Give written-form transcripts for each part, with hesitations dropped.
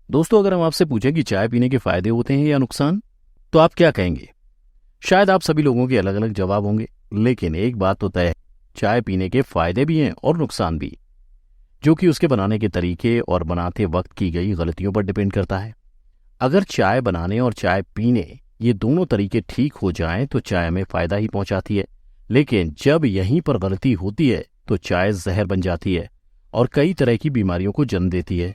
दोस्तों, अगर हम आपसे पूछें कि चाय पीने के फायदे होते हैं या नुकसान, तो आप क्या कहेंगे? शायद आप सभी लोगों के अलग अलग जवाब होंगे, लेकिन एक बात तो तय है, चाय पीने के फायदे भी हैं और नुकसान भी, जो कि उसके बनाने के तरीके और बनाते वक्त की गई गलतियों पर डिपेंड करता है। अगर चाय बनाने और चाय पीने ये दोनों तरीके ठीक हो जाएं तो चाय हमें फायदा ही पहुंचाती है, लेकिन जब यहीं पर गलती होती है तो चाय जहर बन जाती है और कई तरह की बीमारियों को जन्म देती है।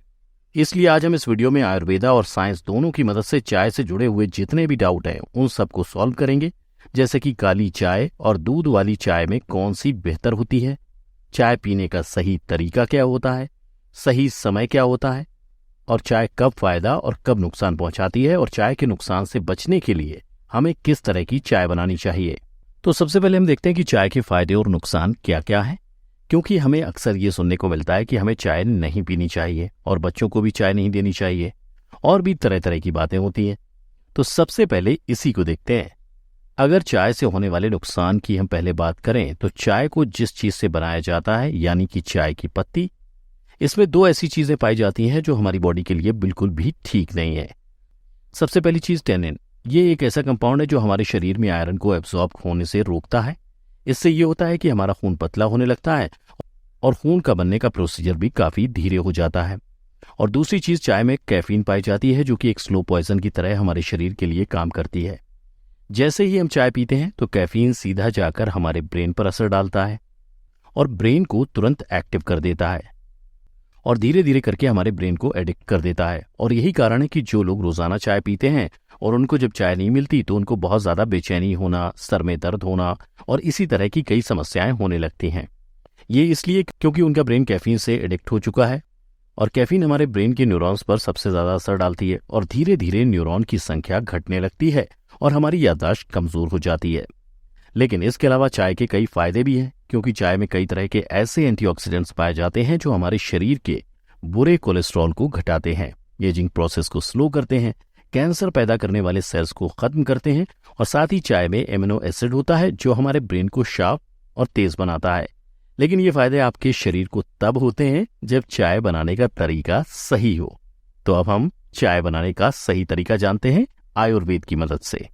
इसलिए आज हम इस वीडियो में आयुर्वेदा और साइंस दोनों की मदद से चाय से जुड़े हुए जितने भी डाउट हैं उन सबको सॉल्व करेंगे, जैसे कि काली चाय और दूध वाली चाय में कौन सी बेहतर होती है, चाय पीने का सही तरीका क्या होता है, सही समय क्या होता है, और चाय कब फायदा और कब नुकसान पहुंचाती है, और चाय के नुकसान से बचने के लिए हमें किस तरह की चाय बनानी चाहिए। तो सबसे पहले हम देखते हैं कि चाय के फायदे और नुकसान क्या क्या है, क्योंकि हमें अक्सर ये सुनने को मिलता है कि हमें चाय नहीं पीनी चाहिए और बच्चों को भी चाय नहीं देनी चाहिए और भी तरह तरह की बातें होती हैं। तो सबसे पहले इसी को देखते हैं। अगर चाय से होने वाले नुकसान की हम पहले बात करें तो चाय को जिस चीज से बनाया जाता है, यानी कि चाय की पत्ती, इसमें दो ऐसी चीजें पाई जाती हैं जो हमारी बॉडी के लिए बिल्कुल भी ठीक नहीं है। सबसे पहली चीज टेनिन। ये एक ऐसा कंपाउंड है जो हमारे शरीर में आयरन को एब्जॉर्ब होने से रोकता है। इससे ये होता है कि हमारा खून पतला होने लगता है और खून का बनने का प्रोसीजर भी काफी धीरे हो जाता है। और दूसरी चीज, चाय में कैफीन पाई जाती है जो कि एक स्लो पॉइजन की तरह हमारे शरीर के लिए काम करती है। जैसे ही हम चाय पीते हैं तो कैफीन सीधा जाकर हमारे ब्रेन पर असर डालता है और ब्रेन को तुरंत एक्टिव कर देता है और धीरे धीरे करके हमारे ब्रेन को एडिक्ट कर देता है। और यही कारण है कि जो लोग रोजाना चाय पीते हैं और उनको जब चाय नहीं मिलती तो उनको बहुत ज्यादा बेचैनी होना, सर में दर्द होना और इसी तरह की कई समस्याएं होने लगती हैं। ये इसलिए क्योंकि उनका ब्रेन कैफीन से एडिक्ट हो चुका है और कैफीन हमारे ब्रेन के न्यूरॉन्स पर सबसे ज्यादा असर डालती है और धीरे धीरे न्यूरॉन की संख्या घटने लगती है और हमारी याददाश्त कमजोर हो जाती है। लेकिन इसके अलावा चाय के कई फायदे भी हैं, क्योंकि चाय में कई तरह के ऐसे एंटीऑक्सीडेंट्स पाए जाते हैं जो हमारे शरीर के बुरे कोलेस्ट्रॉल को घटाते हैं, एजिंग प्रोसेस को स्लो करते हैं, कैंसर पैदा करने वाले सेल्स को खत्म करते हैं और साथ ही चाय में एमिनो एसिड होता है जो हमारे ब्रेन को शार्प और तेज बनाता है। लेकिन ये फायदे आपके शरीर को तब होते हैं जब चाय बनाने का तरीका सही हो। तो अब हम चाय बनाने का सही तरीका जानते हैं आयुर्वेद की मदद से।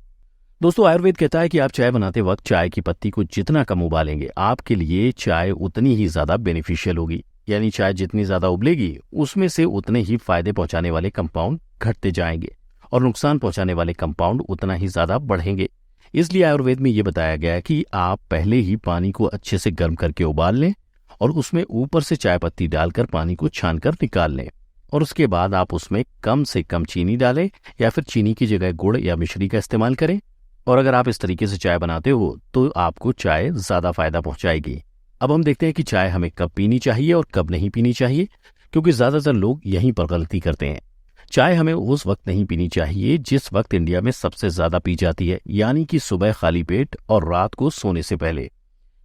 दोस्तों, आयुर्वेद कहता है कि आप चाय बनाते वक्त चाय की पत्ती को जितना कम उबालेंगे आपके लिए चाय उतनी ही ज्यादा बेनिफिशियल होगी। यानी चाय जितनी ज्यादा उबलेगी उसमें से उतने ही फायदे पहुंचाने वाले कंपाउंड घटते जाएंगे और नुकसान पहुंचाने वाले कंपाउंड उतना ही ज्यादा बढ़ेंगे। इसलिए आयुर्वेद में यह बताया गया है कि आप पहले ही पानी को अच्छे से गर्म करके उबाल लें और उसमें ऊपर से चाय पत्ती डालकर पानी को छानकर निकाल लें और उसके बाद आप उसमें कम से कम चीनी डालें या फिर चीनी की जगह गुड़ या मिश्री का इस्तेमाल करें। और अगर आप इस तरीके से चाय बनाते हो तो आपको चाय ज्यादा फायदा पहुंचाएगी। अब हम देखते हैं कि चाय हमें कब पीनी चाहिए और कब नहीं पीनी चाहिए, क्योंकि ज्यादातर लोग यहीं पर गलती करते हैं। चाय हमें उस वक्त नहीं पीनी चाहिए जिस वक्त इंडिया में सबसे ज्यादा पी जाती है, यानी कि सुबह खाली पेट और रात को सोने से पहले।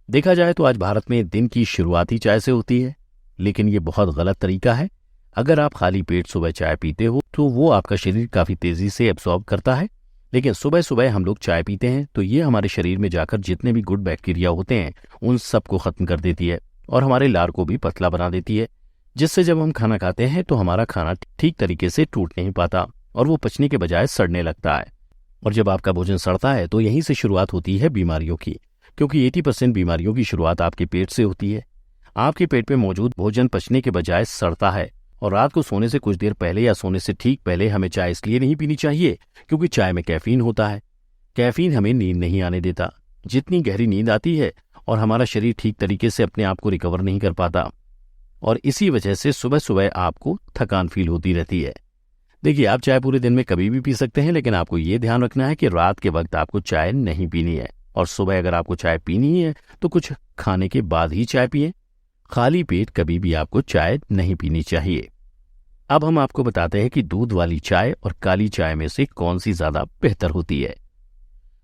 देखा जाए तो आज भारत में दिन की शुरुआत ही चाय से होती है, लेकिन ये बहुत गलत तरीका है। अगर आप खाली पेट सुबह चाय पीते हो तो वो आपका शरीर काफी तेजी से एब्सॉर्ब करता है, लेकिन सुबह सुबह हम लोग चाय पीते हैं तो ये हमारे शरीर में जाकर जितने भी गुड बैक्टीरिया होते हैं उन सबको खत्म कर देती है और हमारे लार को भी पतला बना देती है, जिससे जब हम खाना खाते हैं तो हमारा खाना ठीक तरीके से टूट नहीं पाता और वो पचने के बजाय सड़ने लगता है। और जब आपका भोजन सड़ता है तो यहीं से शुरुआत होती है बीमारियों की, क्योंकि 80% बीमारियों की शुरुआत आपके पेट से होती है। आपके पेट में मौजूद भोजन पचने के बजाय सड़ता है और रात को सोने से कुछ देर पहले या सोने से ठीक पहले हमें चाय इसलिए नहीं पीनी चाहिए क्योंकि चाय में कैफीन होता है। कैफीन हमें नींद नहीं आने देता, जितनी गहरी नींद आती है और हमारा शरीर ठीक तरीके से अपने आप को रिकवर नहीं कर पाता और इसी वजह से सुबह सुबह आपको थकान फील होती रहती है। देखिए, आप चाय पूरे दिन में कभी भी पी सकते हैं, लेकिन आपको ये ध्यान रखना है कि रात के वक्त आपको चाय नहीं पीनी है और सुबह अगर आपको चाय पीनी है तो कुछ खाने के बाद ही चाय पिए। खाली पेट कभी भी आपको चाय नहीं पीनी चाहिए। अब हम आपको बताते हैं कि दूध वाली चाय और काली चाय में से कौन सी ज्यादा बेहतर होती है।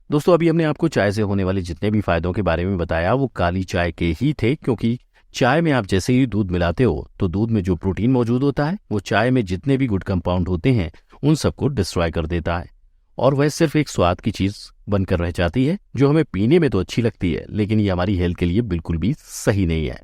दोस्तों, अभी हमने आपको चाय से होने वाले जितने भी फायदों के बारे में बताया वो काली चाय के ही थे, क्योंकि चाय में आप जैसे ही दूध मिलाते हो तो दूध में जो प्रोटीन मौजूद होता है वो चाय में जितने भी गुड कंपाउंड होते हैं उन सबको डिस्ट्रॉय कर देता है और वह सिर्फ एक स्वाद की चीज बनकर रह जाती है जो हमें पीने में तो अच्छी लगती है, लेकिन ये हमारी हेल्थ के लिए बिल्कुल भी सही नहीं है।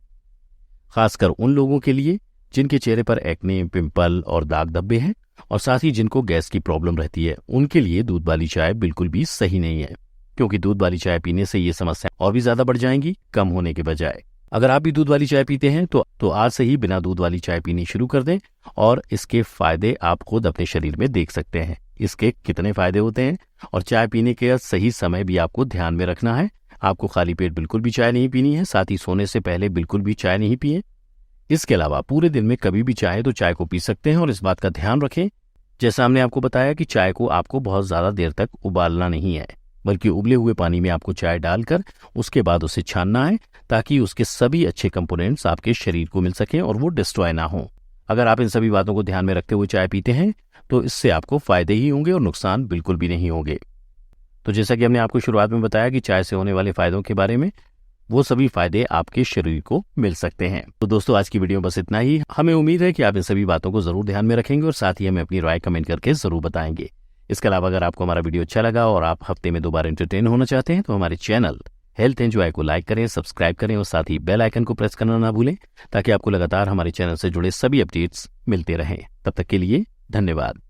खासकर उन लोगों के लिए जिनके चेहरे पर एक्ने, पिंपल और दाग धब्बे हैं और साथ ही जिनको गैस की प्रॉब्लम रहती है उनके लिए दूध वाली चाय बिल्कुल भी सही नहीं है, क्योंकि दूध वाली चाय पीने से ये समस्या और भी ज्यादा बढ़ जाएंगी कम होने के बजाय। अगर आप भी दूध वाली चाय पीते हैं तो आज से ही बिना दूध वाली चाय पीनी शुरू कर दें और इसके फायदे आप खुद अपने शरीर में देख सकते हैं। इसके कितने फायदे होते हैं और चाय पीने के सही समय भी आपको ध्यान में रखना है। आपको खाली पेट बिल्कुल भी चाय नहीं पीनी है, साथ ही सोने से पहले बिल्कुल भी चाय नहीं पिए। इसके अलावा पूरे दिन में कभी भी चाहे तो चाय को पी सकते हैं और इस बात का ध्यान रखें, जैसा हमने आपको बताया कि चाय को आपको बहुत ज्यादा देर तक उबालना नहीं है, बल्कि उबले हुए पानी में आपको चाय डालकर उसके बाद उसे छानना है, ताकि उसके सभी अच्छे कंपोनेंट्स आपके शरीर को मिल सकें और वो डिस्ट्रॉय ना हो। अगर आप इन सभी बातों को ध्यान में रखते हुए चाय पीते हैं तो इससे आपको फायदे ही होंगे और नुकसान बिल्कुल भी नहीं होंगे। तो जैसा कि हमने आपको शुरुआत में बताया कि चाय से होने वाले फायदों के बारे में, वो सभी फायदे आपके शरीर को मिल सकते हैं। तो दोस्तों आज की वीडियो बस इतना ही। हमें उम्मीद है कि आप इन सभी बातों को जरूर ध्यान में रखेंगे और साथ ही हमें अपनी राय कमेंट करके जरूर बताएंगे। इसके अलावा अगर आपको हमारा वीडियो अच्छा लगा और आप हफ्ते में 2 बार एंटरटेन होना चाहते हैं तो हमारे चैनल हेल्थ एंजॉय को लाइक करें, सब्सक्राइब करें और साथ ही बेल आइकन को प्रेस करना ना भूलें, ताकि आपको लगातार हमारे चैनल से जुड़े सभी अपडेट्स मिलते रहें। तब तक के लिए धन्यवाद।